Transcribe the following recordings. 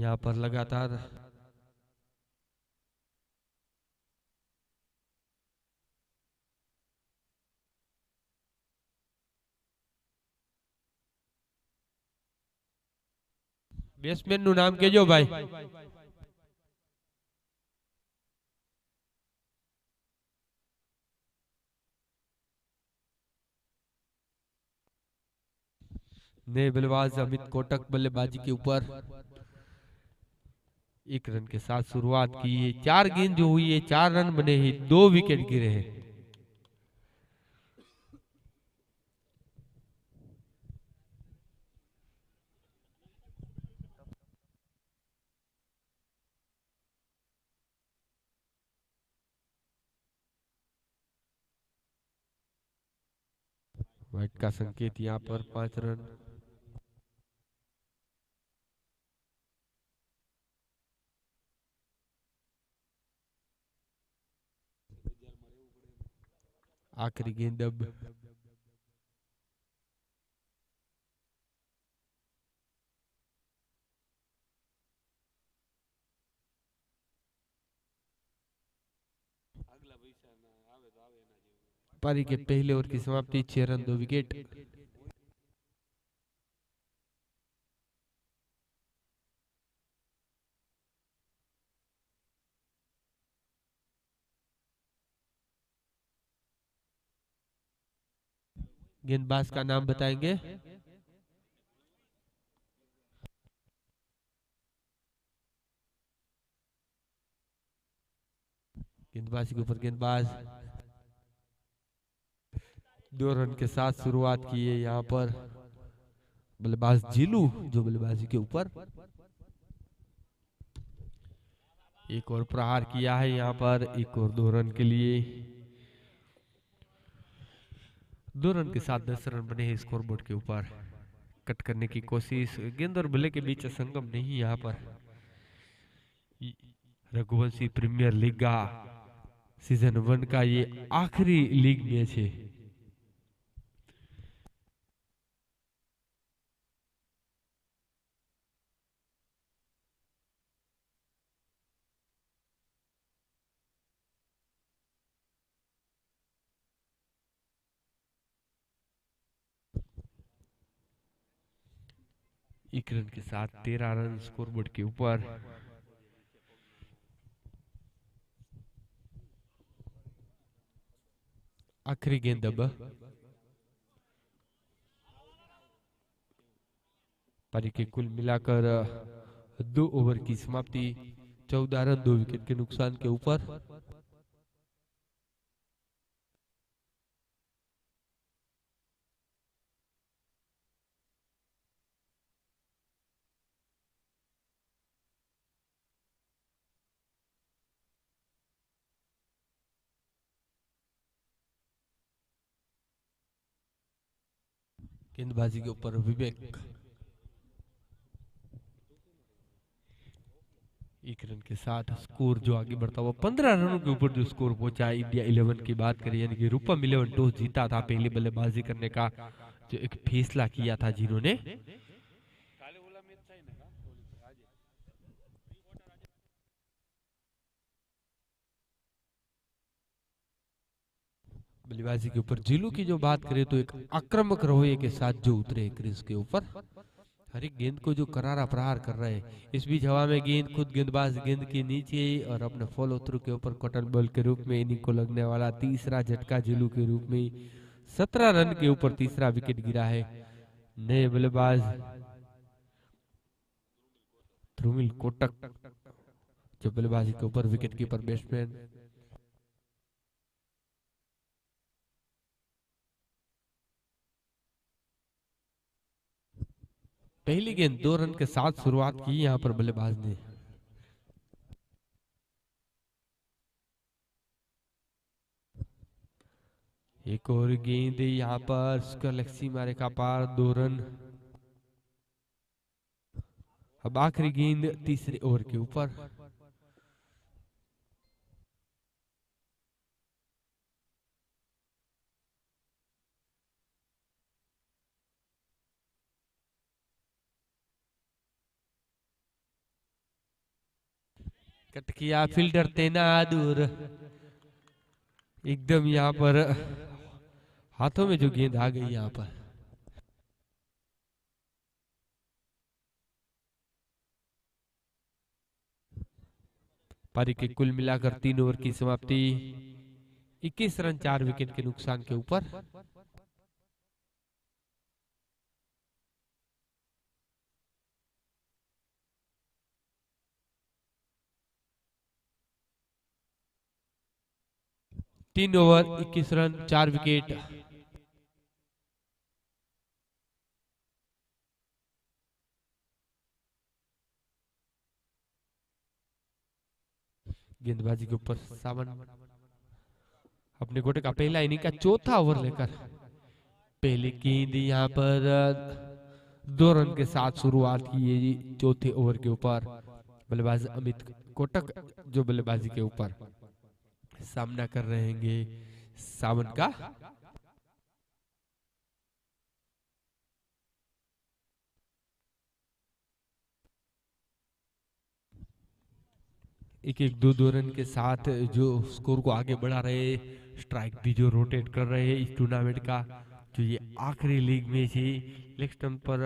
यहाँ पर लगातार બેટ્સમેન નું નામ કેજો ભાઈ। नए बल्लेबाज अमित कोटक बल्लेबाजी के ऊपर 1 रन के साथ शुरुआत की है। 4 गेंद जो हुई है 4 रन बने हैं, 2 विकेट गिरे हैं। वाइट का संकेत यहाँ पर 5 रन। आखिरी गेंद अब पारी के पहले ओवर की समाप्ति, 6 रन 2 विकेट। गेंदबाज का नाम बताएंगे। गेंदबाजी के ऊपर गेंदबाज 2 रन के साथ शुरुआत की है। यहाँ पर बल्लेबाज जीलू जो बल्लेबाजी के ऊपर एक और प्रहार किया है। यहाँ पर एक और 2 रन के लिए 2 रन के साथ 10 रन बने हैं स्कोरबोर्ड के ऊपर। कट करने की कोशिश, गेंद और बल्ले के बीच संगम नहीं। यहाँ पर रघुवंशी प्रीमियर लीग का सीजन 1 का ये आखिरी लीग मैच है। एक रन के साथ 13 रन स्कोरबोर्ड के ऊपर। आखिरी गेंद अब पारी के कुल मिलाकर 2 ओवर की समाप्ति, 14 रन 2 विकेट के नुकसान के ऊपर। गेंदबाजी के ऊपर विवेक 1 रन के साथ स्कोर जो आगे बढ़ता हुआ 15 रनों के ऊपर जो स्कोर पहुंचा इंडिया 11 की बात करें, यानी कि रूपम 11 टॉस जीता था पहले बल्लेबाजी करने का जो एक फैसला किया था जिन्होंने। बल्लेबाजी के ऊपर जिलू की जो बात करें तो एक आक्रामक रवैये के साथ जो उतरे क्रीज के ऊपर, हर एक गेंद को जो करारा प्रहार कर रहे हैं। इस बीच हवा में गेंद, खुद गेंदबाज गेंद के नीचे और अपने फॉलो थ्रू के ऊपर कॉटन बॉल के रूप में इनिंग को लगने वाला तीसरा झटका जिलू के रूप में 17 रन के ऊपर तीसरा विकेट गिरा है। नए बल्लेबाज ध्रुमिल कोटक जो बल्लेबाजी के ऊपर विकेट कीपर बैट्समैन। पहली गेंद 2 रन के साथ शुरुआत की यहाँ पर बल्लेबाज ने। एक और गेंद यहाँ पर स्क्वायर सीमा रेखा पार, 2 रन। अब आखिरी गेंद तीसरे ओवर के ऊपर। कट किया फील्डर तेना दूर, एकदम यहाँ पर हाथों में जो गेंद आ गई यहाँ पर। पारी के कुल मिलाकर 3 ओवर की समाप्ति 21 रन 4 विकेट के नुकसान के ऊपर। तीन ओवर 21 रन 4 विकेट। गेंदबाजी के ऊपर सावन अपने गोटे का पहला इनिंग का चौथा ओवर लेकर पहली गेंद यहाँ पर 2 रन के साथ शुरुआत की है चौथे ओवर के ऊपर। बल्लेबाज अमित कोटक जो बल्लेबाजी के ऊपर सामना कर रहे हैं सावन का। एक एक दो रन के साथ जो स्कोर को आगे बढ़ा रहे, स्ट्राइक भी जो रोटेट कर रहे हैं इस टूर्नामेंट का। जो ये आखिरी लीग मैच है, लेग स्टंप पर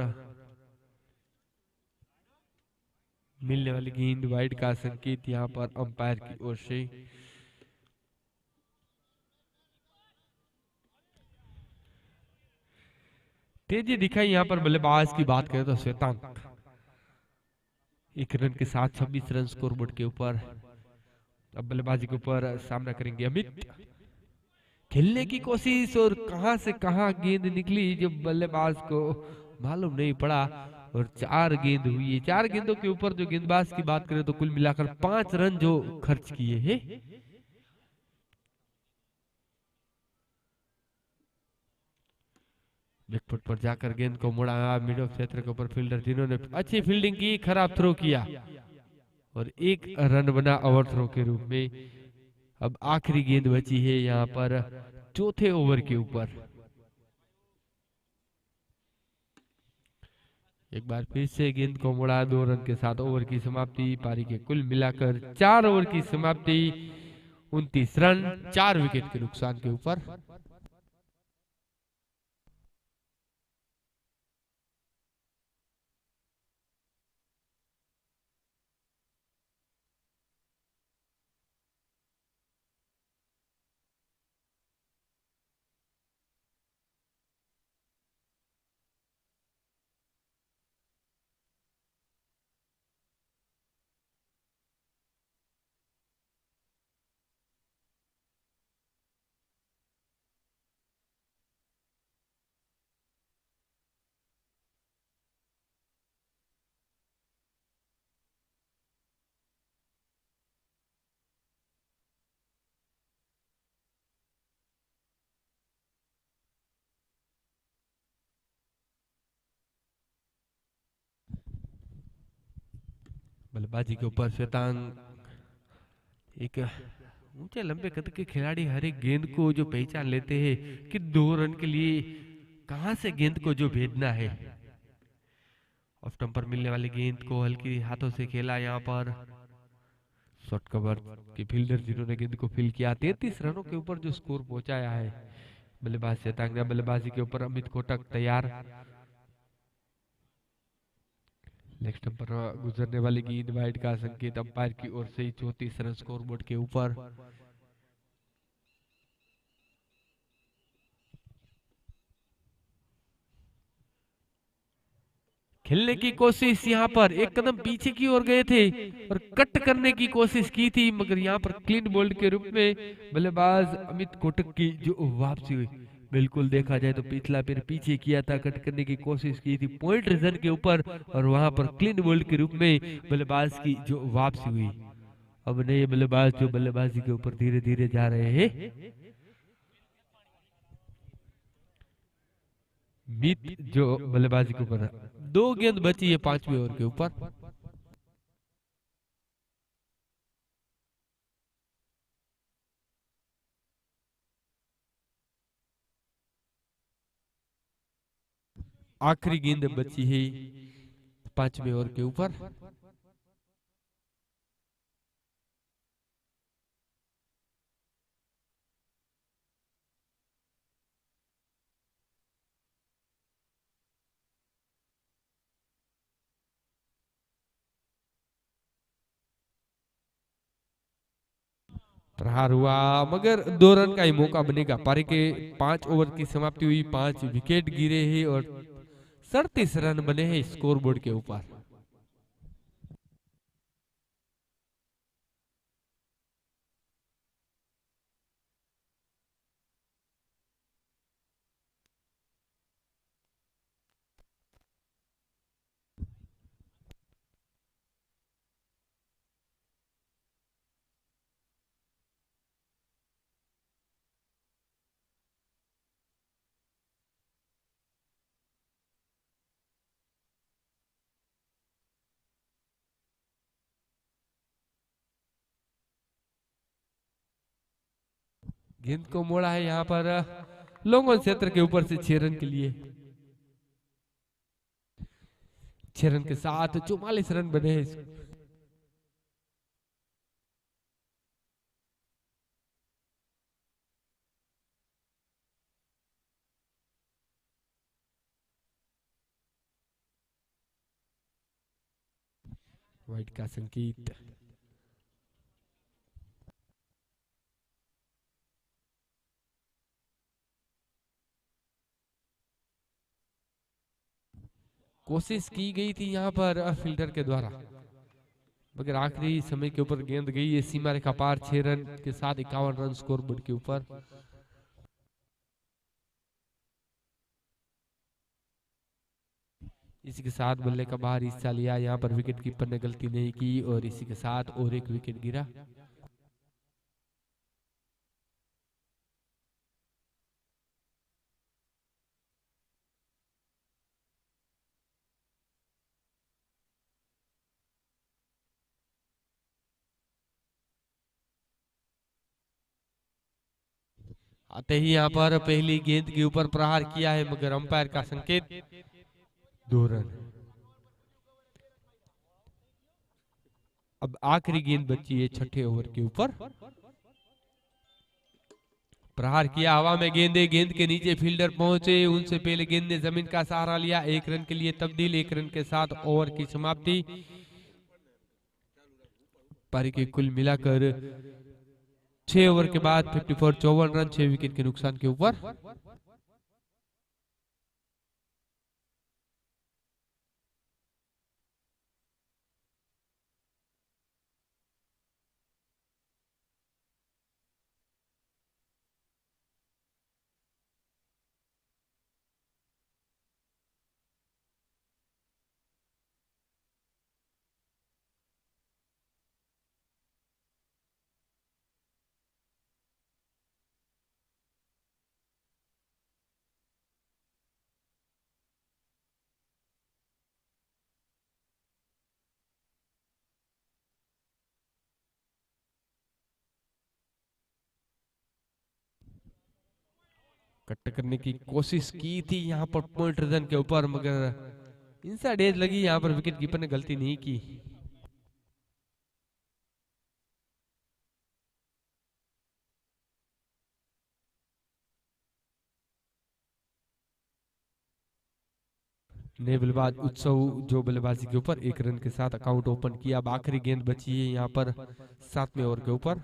मिलने वाली गेंद वाइड का संकेत यहाँ पर अंपायर की ओर से। तेजी दिखाई यहाँ पर बल्लेबाज की बात करें तो श्वेतांक 1 रन के साथ 26 रन स्कोरबोर्ड के ऊपर। अब बल्लेबाजी के ऊपर सामना करेंगे अमित। खेलने की कोशिश और कहां से कहां गेंद निकली जो बल्लेबाज को मालूम नहीं पड़ा। और 4 गेंद हुई है। 4 गेंदों के ऊपर जो गेंदबाज की बात करें तो कुल मिलाकर 5 रन जो खर्च किए हैं। बैकफुट पर जाकर गेंद को मुड़ा मिड ऑफ क्षेत्र के ऊपर फील्डर जिन्होंने अच्छी फील्डिंग की, खराब थ्रो किया और 1 रन बना ओवर थ्रो के रूप में। अब आखिरी गेंद बची है यहाँ पर चौथे ओवर के ऊपर। एक बार फिर से गेंद को मुड़ा 2 रन के साथ ओवर की समाप्ति। पारी के कुल मिलाकर 4 ओवर की समाप्ति 29 रन 4 विकेट के नुकसान के ऊपर। बल्लेबाजी के ऊपर श्वेतांग एक ऊंचे लंबे कद के खिलाड़ी हर एक गेंद को जो पहचान लेते हैं कि 2 रन के लिए कहां से गेंद को जो भेजना है। ऑफ स्टंप पर मिलने वाली गेंद को हल्की हाथों से खेला यहाँ पर। शॉर्ट कवर के फील्डर जिन्होंने गेंद को फील किया। 33 रनों के ऊपर जो स्कोर पहुंचाया है बल्लेबाज श्वेतांग ने। बल्लेबाजी के ऊपर अमित कोटक तैयार। लेग स्टंप पर गुजरने वाली गेंद वाइड का संकेत अंपायर की ओर से। 34 रन स्कोरबोर्ड के ऊपर। खेलने की कोशिश यहाँ पर एक कदम पीछे की ओर गए थे और कट करने की कोशिश की थी, मगर यहाँ पर क्लीन बोल्ड के रूप में बल्लेबाज अमित कोटक की जो वापसी हुई। बिल्कुल देखा जाए तो पिछला पैर पीछे किया था, कट करने की कोशिश की थी पॉइंट रीजन के ऊपर और वहां पर क्लीन बोल्ड के रूप में बल्लेबाज की जो वापसी हुई। अब नए बल्लेबाज जो बल्लेबाजी के ऊपर धीरे धीरे जा रहे हैं। मीत जो बल्लेबाजी के ऊपर 2 गेंद बची है 5वें ओवर के ऊपर। आखिरी गेंद बची है 5वें ओवर के ऊपर। प्रहार हुआ मगर 2 रन का ही मौका बनेगा। पारी के 5 ओवर की समाप्ति हुई, 5 विकेट गिरे हैं और 37 रन बने हैं स्कोरबोर्ड के ऊपर। गेंद को मोड़ा है यहाँ पर लॉन्ग क्षेत्र के ऊपर से 6 रन के लिए। 6 रन के साथ 44 रन बने हैं। वाइड का संकेत। कोशिश की गई थी यहाँ पर फील्डर के द्वारा, मगर आखिरी समय के ऊपर गेंद गई है सीमा रेखा पार। 6 रन के साथ 51 रन स्कोरबोर्ड के ऊपर। इसी के साथ बल्ले का बाहर हिस्सा लिया, यहाँ पर विकेट कीपर ने गलती नहीं की और इसी के साथ और एक विकेट गिरा। आते ही यहाँ पर पहली गेंद के ऊपर प्रहार किया है मगर अंपायर का संकेत 2 रन। अब आखिरी गेंद बची है 6ठे ओवर के ऊपर। प्रहार किया, हवा में गेंदे, गेंद के नीचे फील्डर पहुंचे, उनसे पहले गेंद ने जमीन का सहारा लिया। 1 रन के लिए तब्दील। 1 रन के साथ ओवर की समाप्ति। पारी के कुल मिलाकर 6 ओवर के बाद 54 54 रन 6 विकेट के नुकसान के ऊपर। कट करने की कोशिश की थी यहाँ पर पॉइंट रन के ऊपर, मगर इनसाइड एज लगी। यहाँ पर विकेट कीपर ने गलती नहीं की। नए बल्लेबाज उत्सव जो बल्लेबाजी के ऊपर 1 रन के साथ अकाउंट ओपन किया। अब आखिरी गेंद बची है यहाँ पर 7वें ओवर के ऊपर।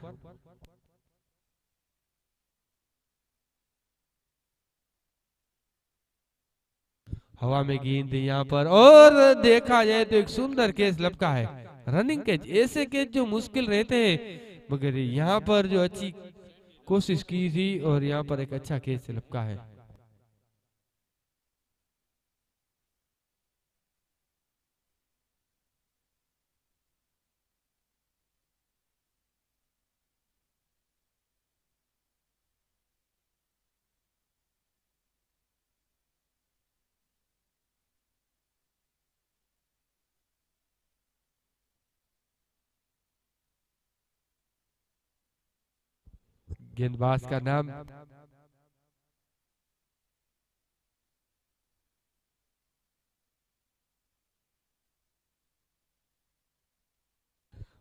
हवा में गेंद यहाँ पर, और देखा जाए तो एक सुंदर कैच लपका है। रनिंग कैच, ऐसे कैच जो मुश्किल रहते हैं, मगर यहाँ पर जो अच्छी कोशिश की थी और यहाँ पर एक अच्छा कैच लपका है। गेंदबाज का नाम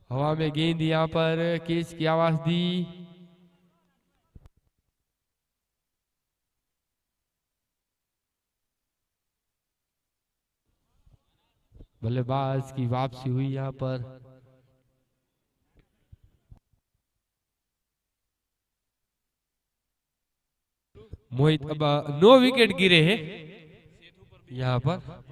हवा में गेंद यहाँ पर कैच की आवाज दी। बल्लेबाज की वापसी हुई यहाँ पर। मोहित अब 9 विकेट गिरे हैं यहाँ पर।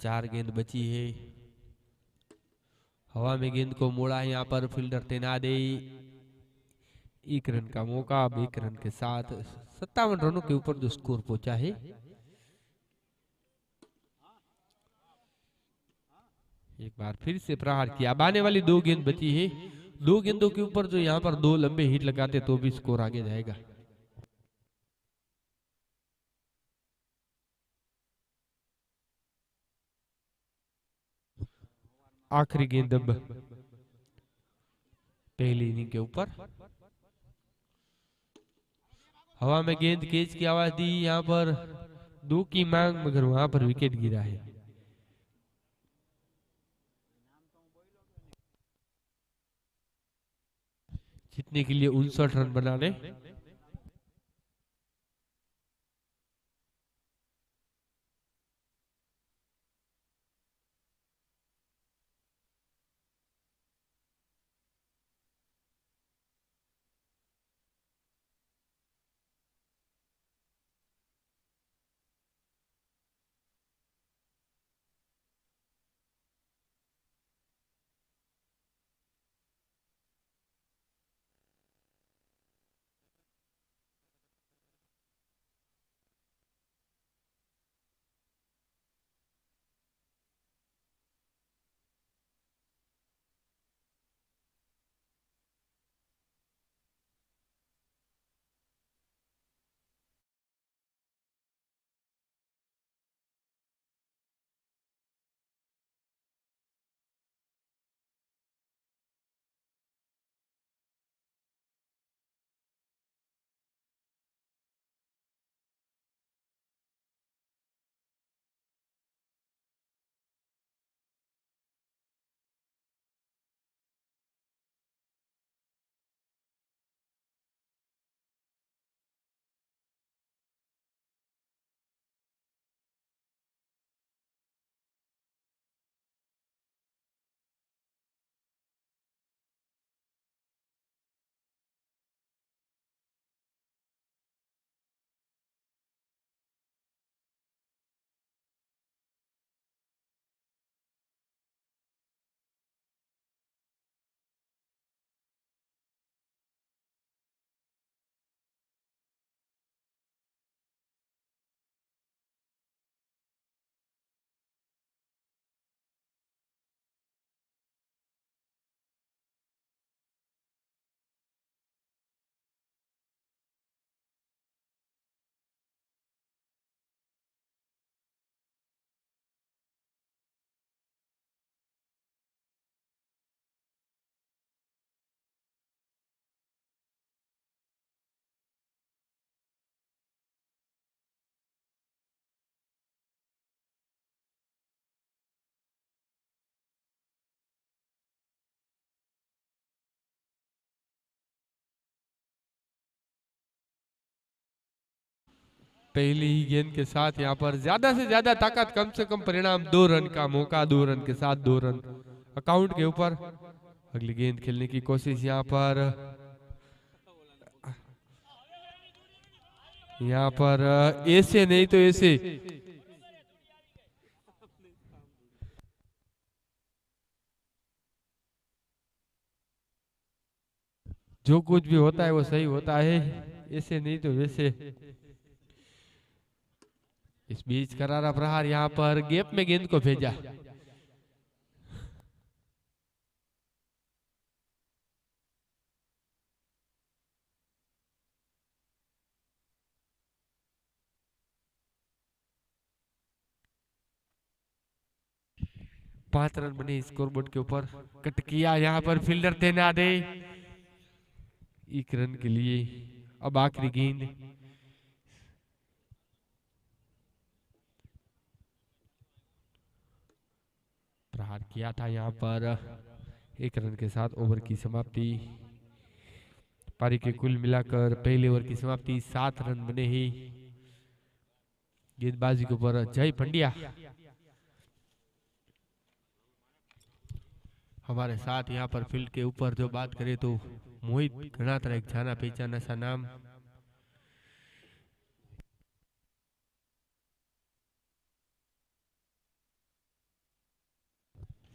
चार गेंद बची है। हवा में गेंद को मोड़ा यहाँ पर फील्डर तैनात है। 1 रन का मौका। अब 1 रन के साथ 57 रनों के ऊपर जो स्कोर पहुंचा है। एक बार फिर से प्रहार किया। अब आने वाली 2 गेंद बची है। 2 गेंदों के ऊपर जो यहाँ पर 2 लंबे हिट लगाते तो भी स्कोर आगे जाएगा। आखिरी गेंद अब पहली इनिंग के ऊपर। हवा में गेंद कैच की आवाज दी यहाँ पर 2 की मांग, मगर वहां पर विकेट गिरा है। जीतने के लिए 59 रन बनाने। पहली ही गेंद के साथ यहाँ पर ज्यादा से ज्यादा ताकत, कम से कम परिणाम। 2 रन का मौका, 2 रन के साथ 2 रन अकाउंट के ऊपर। अगली गेंद खेलने की कोशिश यहाँ पर। यहाँ पर ऐसे नहीं तो ऐसे। जो कुछ भी होता है वो सही होता है, ऐसे नहीं तो वैसे। इस बीच करारा प्रहार यहाँ पर गैप में गेंद को भेजा। पांच रन बने स्कोरबोर्ड के ऊपर। कट किया यहाँ पर फील्डर तैनात दे 1 रन के लिए। अब आखिरी गेंद। प्रहार किया था यहाँ पर 1 रन के साथ ओवर की समाप्ति। पारी के कुल मिलाकर पहले ओवर की समाप्ति 7 रन बने ही। गेंदबाजी के ऊपर जय पंड्या हमारे साथ यहाँ पर फील्ड के ऊपर जो बात करें तो मोहित गणात्रा एक जाना पहचाना सा नाम।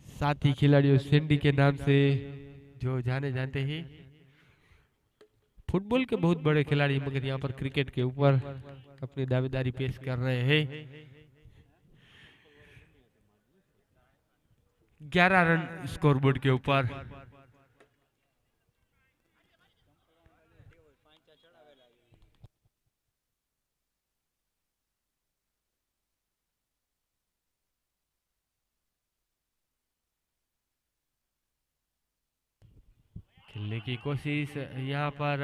साथी खिलाड़ियों सेंडी के नाम से जो जाने जानते हैं। फुटबॉल के बहुत बड़े खिलाड़ी मगर यहाँ पर क्रिकेट के ऊपर अपनी दावेदारी पेश कर रहे हैं। 11 रन स्कोरबोर्ड के ऊपर। खेलने की कोशिश यहाँ पर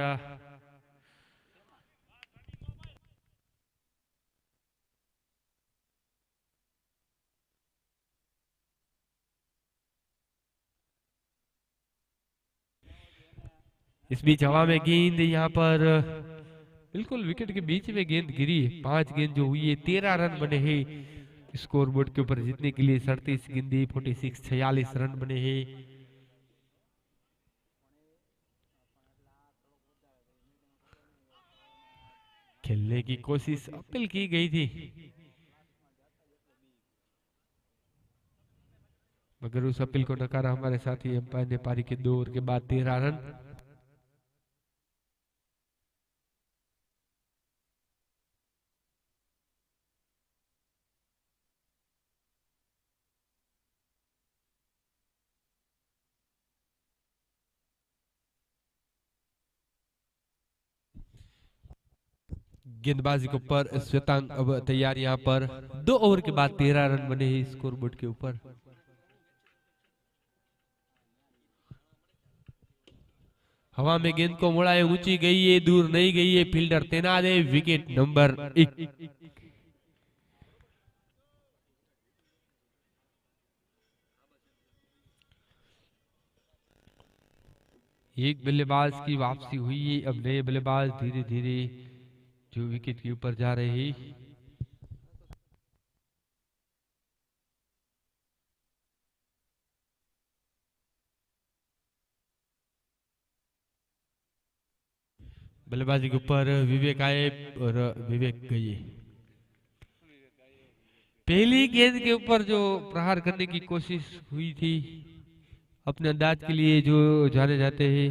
इस बीच हवा में गेंद यहाँ पर बिल्कुल विकेट के बीच में गेंद गिरी। 5 गेंद जो हुई है 13 रन बने हैं स्कोरबोर्ड के ऊपर जीतने के लिए। 37 गेंदी 46 रन बने हैं। खेलने की कोशिश अपील की गई थी मगर उस अपील को नकारा हमारे साथी अंपायर ने। पारी के 2 ओवर के बाद 13 रन। गेंदबाजी के ऊपर श्वेतांग अब तैयार। यहाँ पर 2 ओवर के बाद 13 रन बने हैं स्कोरबोर्ड के ऊपर। हवा में गेंद को मुड़ाए, ऊंची गई है, दूर नहीं गई है, फील्डर तैनात है। Wicket number 1। एक बल्लेबाज की वापसी हुई है। अब नए बल्लेबाज धीरे धीरे जो विकेट के ऊपर जा रहे हैं। बल्लेबाजी के ऊपर विवेक आए और विवेक गए। पहली गेंद के ऊपर जो प्रहार करने की कोशिश हुई थी अपने अंदाज के लिए जो जाने जाते हैं।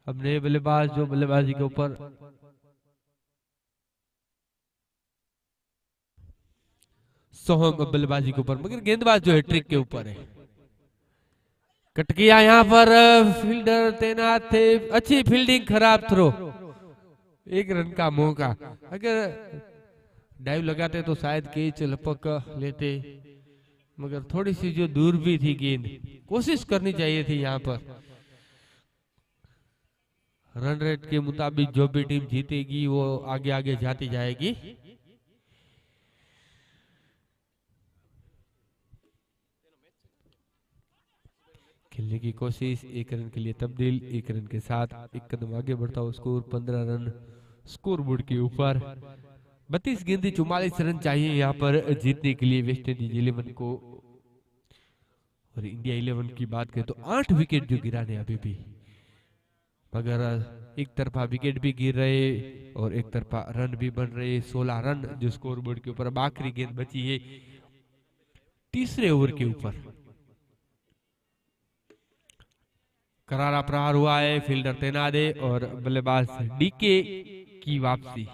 अब नए बल्लेबाज जो बल्लेबाजी के ऊपर सोहम बल्लेबाजी के ऊपर मगर गेंदबाज जो है ट्रिक के ऊपर है। कट गया यहाँ पर, फील्डर तैनात थे। अच्छी फील्डिंग, खराब थ्रो। 1 रन का मौका। अगर डाइव लगाते तो शायद कैच लपक लेते मगर थोड़ी सी जो दूर भी थी गेंद, कोशिश करनी चाहिए थी यहाँ पर। रन रेट के मुताबिक जो भी टीम जीतेगी वो आगे आगे जाती जाएगी। खेलने की कोशिश, 1 रन के लिए तब्दील। 1 रन के साथ 1 कदम आगे बढ़ता हुआ स्कोर 15 रन स्कोरबोर्ड के ऊपर। 32 गेंदें 44 रन चाहिए यहाँ पर जीतने के लिए वेस्ट इंडीज 11 को। और इंडिया 11 की बात करें तो 8 विकेट जो गिराने अभी भी, मगर एक तरफा विकेट भी गिर रहे और एक तरफा रन भी बन रहे। 16 रन जो स्कोरबोर्ड के ऊपर। अब आखिरी गेंद बची है तीसरे ओवर के ऊपर। करारा प्रहार हुआ है, फील्डर तैनात है और बल्लेबाज डीके की वापसी।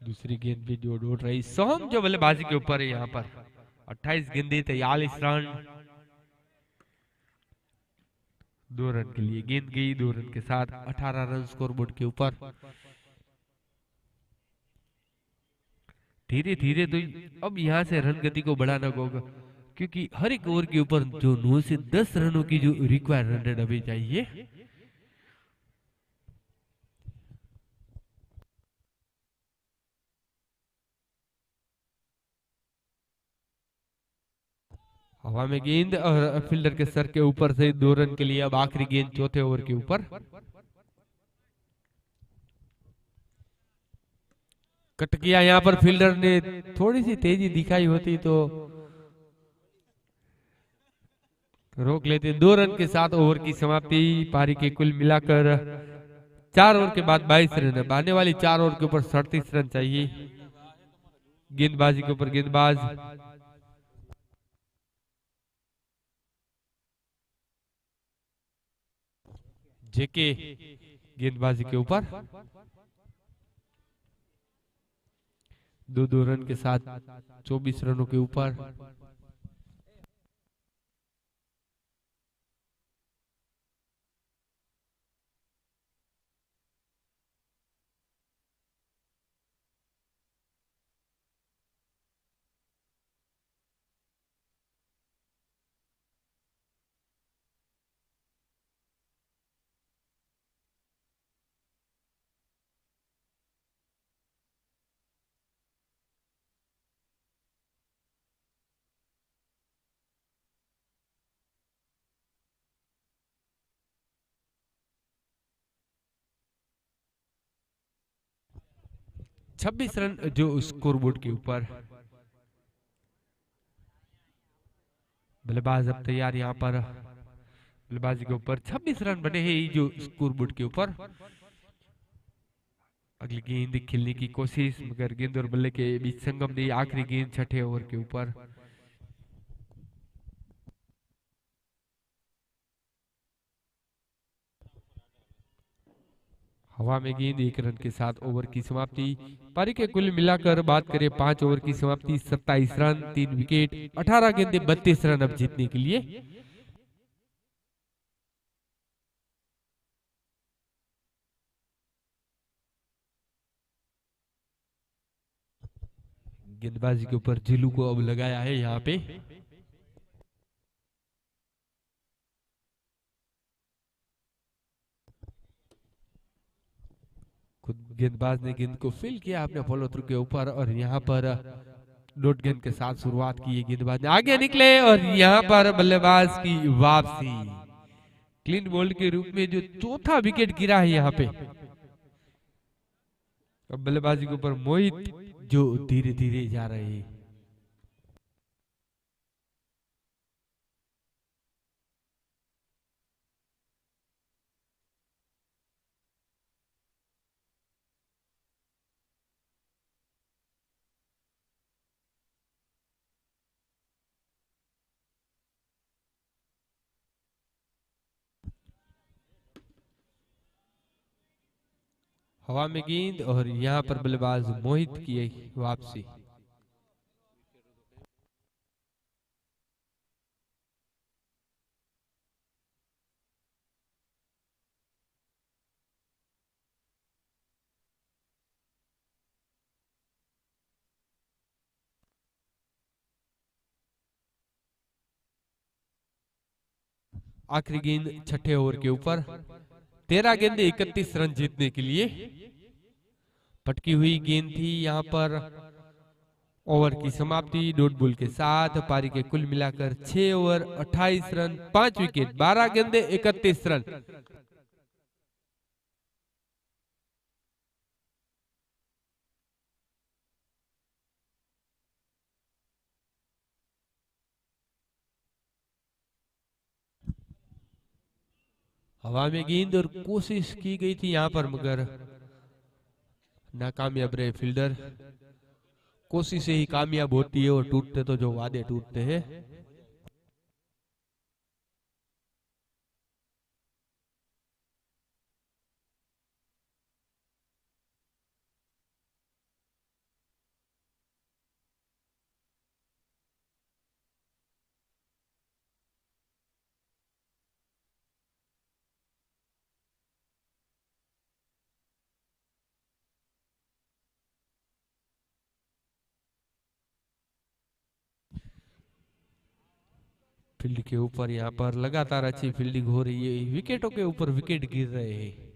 दूसरी गेंद भी जो उड़ रही। सोहम जो बल्लेबाजी के ऊपर है यहाँ पर। 28 गेंदें 43 रन। 2 रन के लिए गेंद गई, 2 रन के साथ 18 रन स्कोरबोर्ड के ऊपर। धीरे धीरे तो अब यहाँ से रन गति को बढ़ाना होगा, क्योंकि हर एक ओवर के ऊपर जो 9 से 10 रनों की जो रिक्वायर्ड रन रेट अभी चाहिए। हवा में गेंद और फील्डर के सर के ऊपर से 2 रन के लिए। अब आखिरी गेंद चौथे ओवर के ऊपर। कट गया, यहाँ पर फील्डर ने थोड़ी सी तेजी दिखाई होती तो रोक लेते। 2 रन के साथ ओवर की समाप्ति। पारी के कुल मिलाकर 4 ओवर के बाद 22 रन है। आने वाली 4 ओवर के ऊपर 37 रन चाहिए। गेंदबाजी के ऊपर गेंदबाज जेके गेंदबाजी के ऊपर। 2 रन के साथ 24 रनों के ऊपर। छब्बीस रन जो स्कोरबोर्ड के ऊपर। बल्लेबाज अब तैयार यहाँ पर। बल्लेबाजी के ऊपर 26 रन बने हैं जो स्कोरबोर्ड के ऊपर। अगली गेंद खेलने की कोशिश, मगर गेंद और बल्ले के बीच संगम नहीं। आखिरी गेंद छठे ओवर के ऊपर। हवा में गेंद 1 रन के साथ ओवर की समाप्ति। पारी के कुल मिलाकर बात करें 5 ओवर की समाप्ति, 27 रन, 3 विकेट, 18 गेंदे, 32 रन अब जीतने के लिए। गेंदबाजी के ऊपर जिलू को अब लगाया है यहाँ पे। खुद गेंदबाज ने गेंद को फील किया अपने फॉलो थ्रू के ऊपर, और यहाँ पर डॉट गेंद के साथ शुरुआत की है। गेंदबाज ने आगे निकले और यहाँ पर बल्लेबाज की वापसी। क्लीन बोल्ड के रूप में जो चौथा विकेट गिरा है यहाँ पे। अब बल्लेबाजी के ऊपर मोहित जो धीरे धीरे जा रहे हैं। हवा में गेंद और यहाँ पर बल्लेबाज मोहित की वापसी। आखिरी गेंद छठे ओवर के ऊपर। 13 गेंदे, 31 रन जीतने के लिए। पटकी हुई गेंद थी यहाँ पर। ओवर की समाप्ति डॉट बॉल के साथ। पारी के कुल मिलाकर 6 ओवर 28 रन, 5 विकेट, 12 गेंदे, 31 रन। हवा में गेंद और कोशिश की गई थी यहाँ पर, मगर नाकामयाब रहे फील्डर। कोशिश से ही कामयाब होती है, और टूटते तो जो वादे टूटते हैं। फील्ड के ऊपर यहाँ पर लगातार अच्छी फील्डिंग हो रही है, विकेटों के ऊपर विकेट गिर रहे हैं।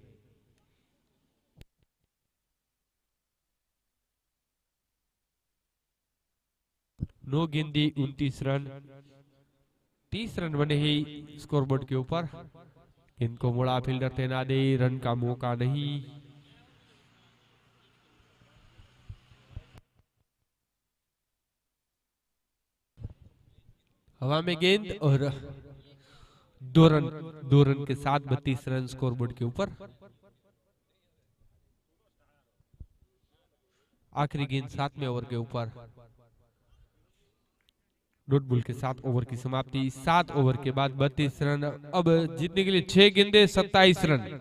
नो गेंदे 29 रन, 30 रन बने हैं स्कोरबोर्ड के ऊपर। इनको मुड़ा फील्डर तेना दे, रन का मौका नहीं। हवा में गेंद और 2 रन के साथ 32 रन स्कोरबोर्ड के ऊपर। आखिरी गेंद 7वें ओवर के ऊपर। डॉट बॉल के 7 ओवर की समाप्ति। 7 ओवर के बाद 32 रन। अब जीतने के लिए 6 गेंदे 27 रन।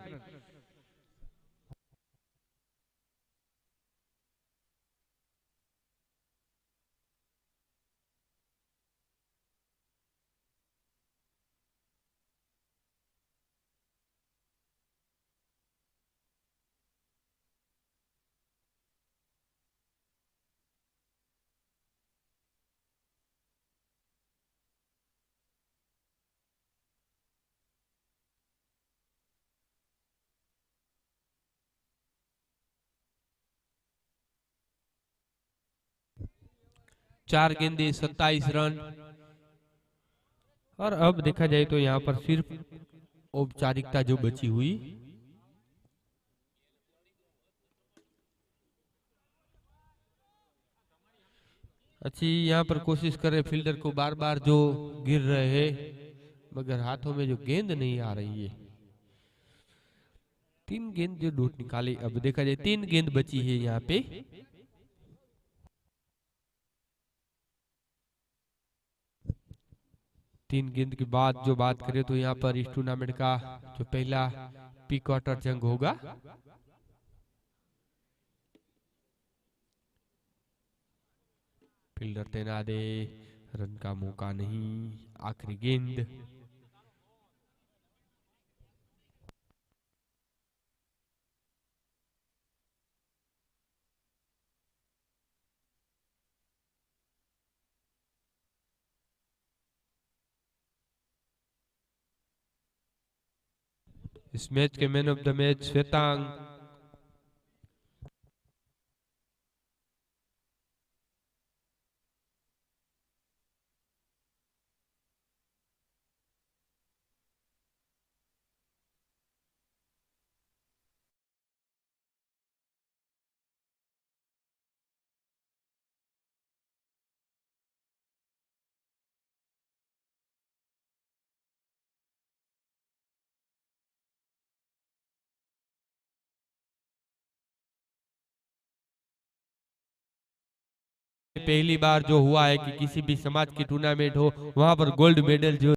चार गेंदे 27 रन। और अब देखा जाए तो यहाँ पर सिर्फ औपचारिकता जो बची हुई, अच्छी यहाँ पर कोशिश कर रहे फील्डर को, बार बार जो गिर रहे हैं, मगर हाथों में जो गेंद नहीं आ रही है। 3 गेंद जो डॉट निकाले। अब देखा जाए 3 गेंद बची है यहाँ पे। तीन गेंद के बाद जो बात करें तो यहाँ पर इस टूर्नामेंट का जो पहला प्री क्वार्टर जंग होगा। फील्डर तैनात है, रन का मौका नहीं। आखिरी गेंद। इस मैच के man of the match Shwetang. पहली बार जो हुआ है कि किसी भी समाज की टूर्नामेंट हो, वहां पर गोल्ड मेडल जो